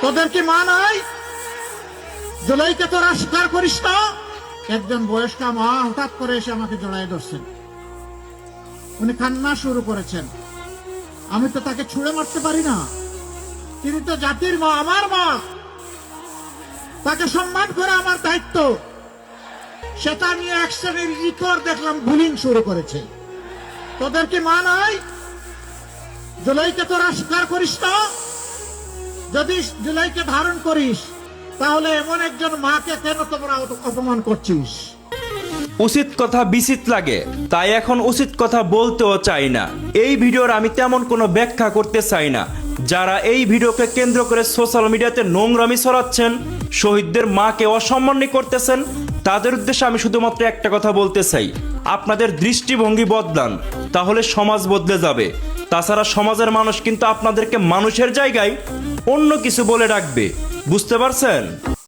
তোদের কি মা নাই? জুলাইকে তোরা স্বীকার করিস না? একজন বয়স্কা মা হঠাৎ করে এসে আমাকে জড়াই ধরছেন। উনি কান্না শুরু করেছেন। আমি তো তাকে ছুঁড়ে মারতে পারি না, তিনি তো জাতির মা, আমার মা, তাকে সম্মান করা আমার দায়িত্ব। সেটা নিয়ে এক শ্রেণীর ইতর দেখলাম বুলিং শুরু করেছে। তোদের কি মা নাই? জুলাইকে তোরা স্বীকার করিস না? যদি জুলাইকে ধারণ করিস তাহলে এমন একজন মাকে কেন তোমরা অপমান করছিস? উচিত কথা বিচিত লাগে, তাই এখন উচিত কথা বলতেও চাই না। এই ভিডিওর আমি তেমন কোনো ব্যাখ্যা করতে চাই না। যারা এই ভিডিওকে কেন্দ্র করে সোশ্যাল মিডিয়াতে নোংরামি ছড়াচ্ছেন, শহীদদের মাকে অসম্মানী করতেছেন, তাদের উদ্দেশ্যে আমি শুধুমাত্র একটা কথা বলতে চাই, আপনাদের দৃষ্টিভঙ্গি বদলান, তাহলে সমাজ বদলে যাবে। তাছাড়া সমাজের মানুষ কিন্তু আপনাদেরকে মানুষের জায়গায় অন্য কিছু বলে ডাকবে, বুঝতে পারছেন?